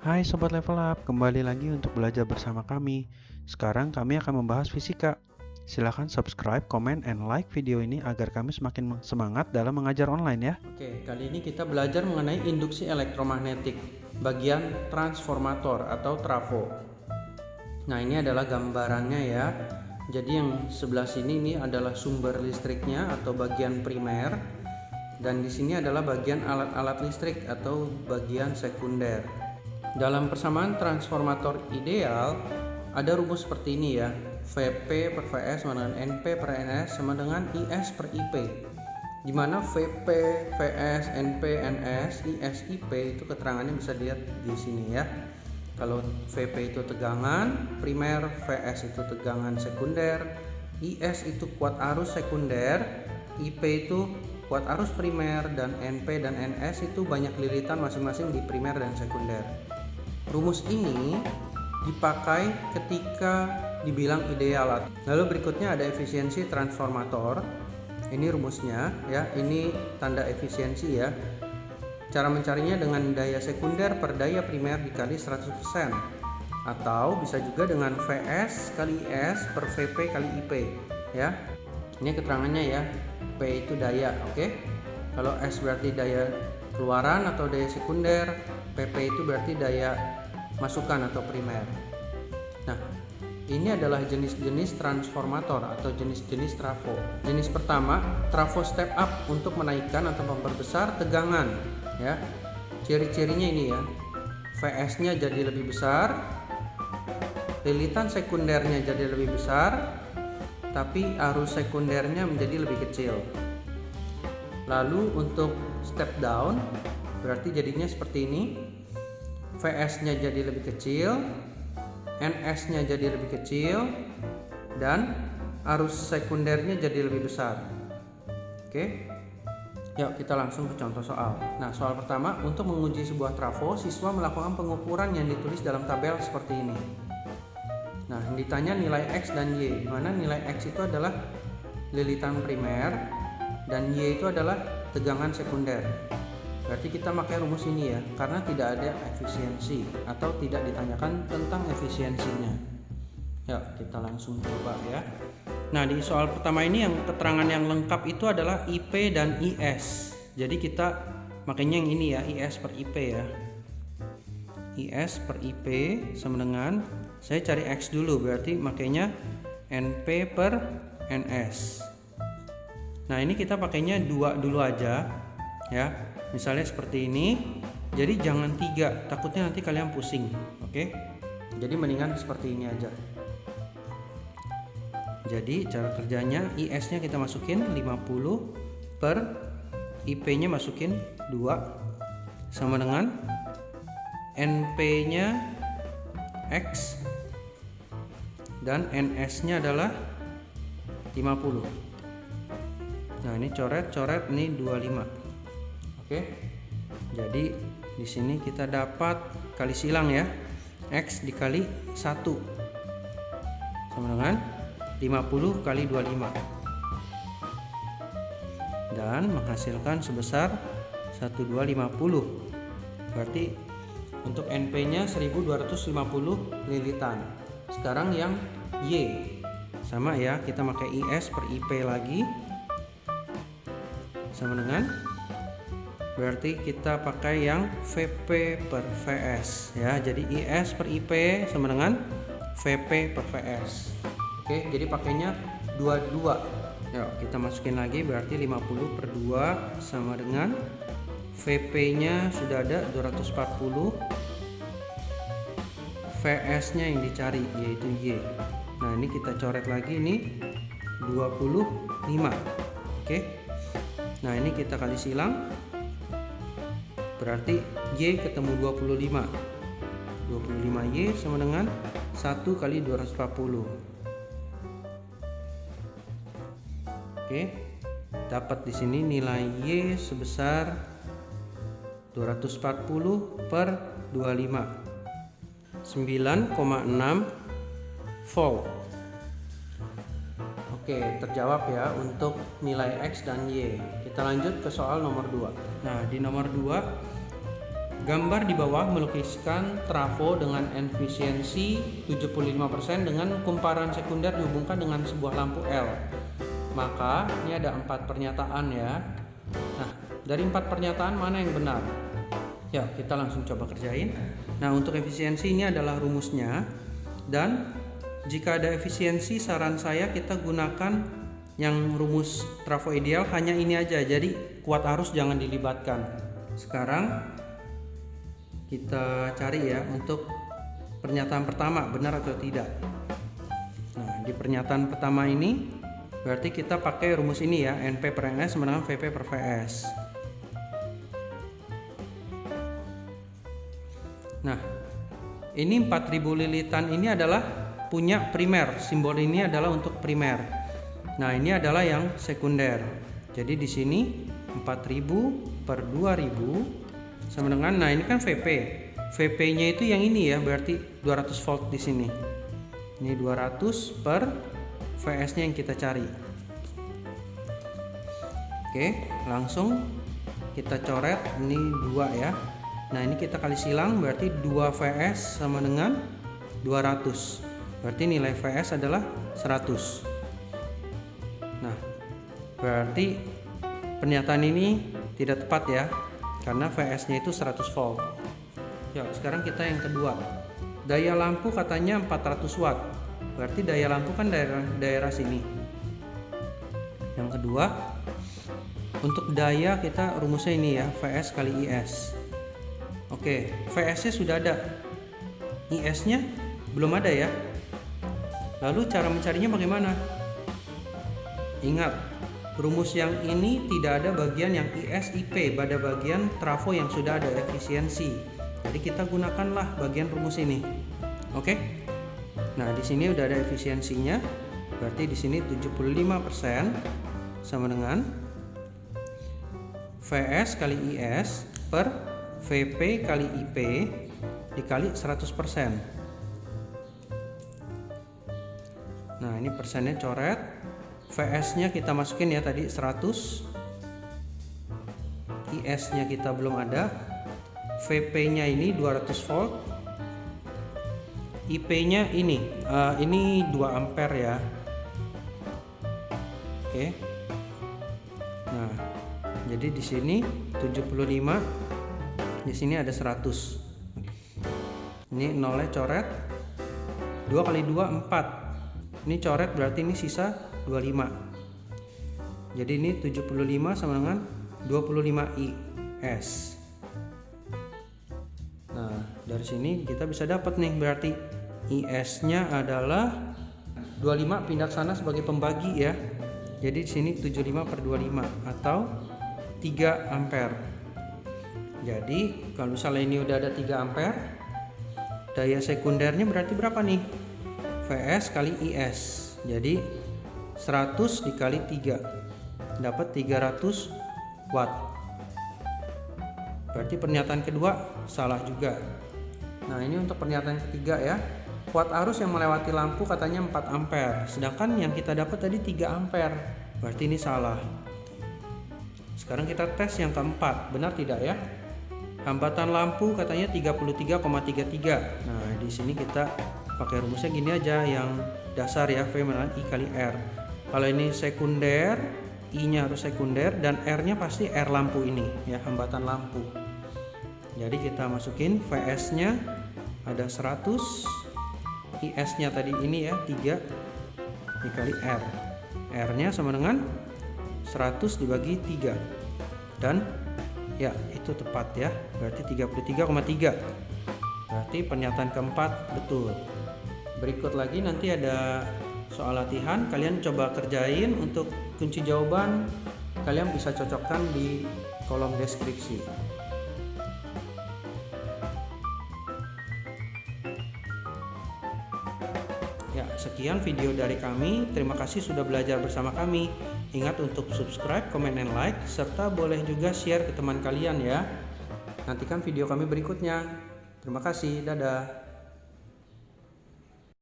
Hai Sobat Level Up, kembali lagi untuk belajar bersama kami. Sekarang kami akan membahas fisika. Silahkan subscribe, comment, and like video ini agar kami semakin semangat dalam mengajar online ya. Oke, kali ini kita belajar mengenai induksi elektromagnetik, bagian transformator atau trafo. Nah, ini adalah gambarannya ya. Jadi yang sebelah sini ini adalah sumber listriknya atau bagian primer, dan di sini adalah bagian alat-alat listrik atau bagian sekunder. Dalam persamaan transformator ideal ada rumus seperti ini ya. Vp per Vs sama dengan Np per Ns sama dengan Is per Ip, di mana Vp, Vs, Np, Ns, Is, Ip itu keterangannya bisa dilihat di sini ya. Kalau Vp itu tegangan primer, Vs itu tegangan sekunder, Is itu kuat arus sekunder, Ip itu kuat arus primer, dan Np dan Ns itu banyak lilitan masing-masing di primer dan sekunder. Rumus ini dipakai ketika dibilang ideal. Lalu berikutnya ada efisiensi transformator. Ini rumusnya ya, ini tanda efisiensi ya. Cara mencarinya dengan daya sekunder per daya primer dikali 100%, atau bisa juga dengan Vs kali Is per Vp kali Ip ya. Ini keterangannya ya. P itu daya, oke. Kalau S berarti daya keluaran atau daya sekunder, Pp itu berarti daya masukan atau primer. Nah, ini adalah jenis-jenis transformator atau jenis-jenis trafo. Jenis pertama, trafo step up untuk menaikkan atau memperbesar tegangan ya. Ciri-cirinya ini ya. Vs-nya jadi lebih besar, lilitan sekundernya jadi lebih besar, tapi arus sekundernya menjadi lebih kecil. Lalu untuk step down berarti jadinya seperti ini. Vs-nya jadi lebih kecil, Ns-nya jadi lebih kecil, dan arus sekundernya jadi lebih besar. Oke, yuk kita langsung ke contoh soal. Nah, soal pertama, untuk menguji sebuah trafo, siswa melakukan pengukuran yang ditulis dalam tabel seperti ini. Nah, yang ditanya nilai X dan Y, di mana nilai X itu adalah lilitan primer dan Y itu adalah tegangan sekunder. Berarti kita pakai rumus ini ya, karena tidak ada efisiensi atau tidak ditanyakan tentang efisiensinya. Ya, kita langsung coba ya. Nah, di soal pertama ini yang keterangan yang lengkap itu adalah IP dan IS. Jadi kita makanya yang ini ya, IS per IP ya. IS per IP sama dengan, saya cari X dulu, berarti makanya NP per NS. Nah, ini kita pakainya 2 dulu aja ya. Misalnya seperti ini. Jadi jangan 3, takutnya nanti kalian pusing. Oke. Jadi mendingan seperti ini aja. Jadi cara kerjanya, IS-nya kita masukin 50 per IP-nya masukin 2 sama dengan NP-nya X dan NS-nya adalah 50. Nah, ini coret-coret ini 25. Oke. Jadi di sini kita dapat kali silang ya. X dikali 1 sama dengan 50 kali 25. Dan menghasilkan sebesar 1250. Berarti untuk NP-nya 1250 lilitan. Sekarang yang Y sama ya, kita pakai IS per IP lagi sama dengan, berarti kita pakai yang Vp per Vs ya. Jadi IS per IP sama dengan Vp per Vs. Oke, jadi pakainya 22. Yuk kita masukin lagi, berarti 50 per 2 sama dengan Vp-nya sudah ada 240. Vs-nya yang dicari yaitu Y. Nah, ini kita coret lagi, ini 25. Oke. Nah, ini kita kali silang. Berarti Y ketemu 25. 25Y sama dengan 1 kali 240. Oke. Dapat di sini nilai Y sebesar 240 per 25. 9,6 volt. Oke, terjawab ya untuk nilai X dan Y. Kita lanjut ke soal nomor 2. Nah, di nomor 2 gambar di bawah melukiskan trafo dengan efisiensi 75% dengan kumparan sekunder dihubungkan dengan sebuah lampu L. Maka ini ada 4 pernyataan ya. Nah, dari 4 pernyataan mana yang benar? Ya, kita langsung coba kerjain. Nah, untuk efisiensi ini adalah rumusnya. Dan jika ada efisiensi, saran saya kita gunakan yang rumus trafo ideal hanya ini aja. Jadi kuat arus jangan dilibatkan. Sekarang kita cari ya untuk pernyataan pertama benar atau tidak. Nah, di pernyataan pertama ini berarti kita pakai rumus ini ya, NP per NS sama dengan VP per VS. Nah, ini 4000 lilitan ini adalah punya primer. Simbol ini adalah untuk primer. Nah, ini adalah yang sekunder. Jadi di sini 4000 per 2000 sama dengan, nah ini kan VP. VP-nya itu yang ini ya, berarti 200 volt di sini. Ini 200 per VS-nya yang kita cari. Oke, langsung kita coret ini 2 ya. Nah, ini kita kali silang berarti 2 VS sama dengan 200. Berarti nilai VS adalah 100. Nah, berarti pernyataan ini tidak tepat ya, karena VS-nya itu 100 volt. Ya, sekarang kita yang kedua. Daya lampu katanya 400 watt. Berarti daya lampu kan daerah sini. Yang kedua, untuk daya kita rumusnya ini ya, VS kali IS. Oke, VS-nya sudah ada. IS-nya belum ada ya. Lalu cara mencarinya bagaimana? Ingat, rumus yang ini tidak ada bagian yang IS IP pada bagian trafo yang sudah ada efisiensi. Jadi kita gunakanlah bagian rumus ini. Oke? Nah, di sini udah ada efisiensinya. Berarti di sini 75% sama dengan VS kali IS per VP kali IP dikali 100%. Nah, ini persennya coret. VS-nya kita masukin ya tadi 100. IS-nya kita belum ada. VP-nya ini 200 volt. IP-nya ini 2 ampere ya. Oke. Nah, jadi di sini 75, di sini ada 100. Ini nolnya coret. 2 kali 2 4. Ini coret berarti ini sisa 25. Jadi ini 75 sama dengan 25 IS. Nah, dari sini kita bisa dapat nih berarti IS-nya adalah 25 pindah ke sana sebagai pembagi ya. Jadi di sini 75 per 25 atau 3 ampere. Jadi kalau misalnya ini udah ada 3 ampere, daya sekundernya berarti berapa nih? VS kali IS. Jadi 100 dikali 3 dapat 300 watt. Berarti pernyataan kedua salah juga. Nah, ini untuk pernyataan ketiga ya. Kuat arus yang melewati lampu katanya 4 ampere, sedangkan yang kita dapat tadi 3 ampere. Berarti ini salah. Sekarang kita tes yang keempat, benar tidak ya? Hambatan lampu katanya 33,33. Nah, di sini kita pakai rumusnya gini aja, yang dasar ya, V dengan I kali R. Kalau ini sekunder, I-nya harus sekunder dan R-nya pasti R lampu ini ya, hambatan lampu. Jadi kita masukin VS-nya ada 100, IS-nya tadi ini ya 3 dikali R. R-nya sama dengan 100 dibagi 3. Dan ya itu tepat ya, berarti 33,3. Berarti pernyataan keempat betul. Berikut lagi nanti ada soal latihan, kalian coba kerjain. Untuk kunci jawaban kalian bisa cocokkan di kolom deskripsi. Ya, sekian video dari kami. Terima kasih sudah belajar bersama kami. Ingat untuk subscribe, comment, and like, serta boleh juga share ke teman kalian ya. Nantikan video kami berikutnya. Terima kasih, dadah.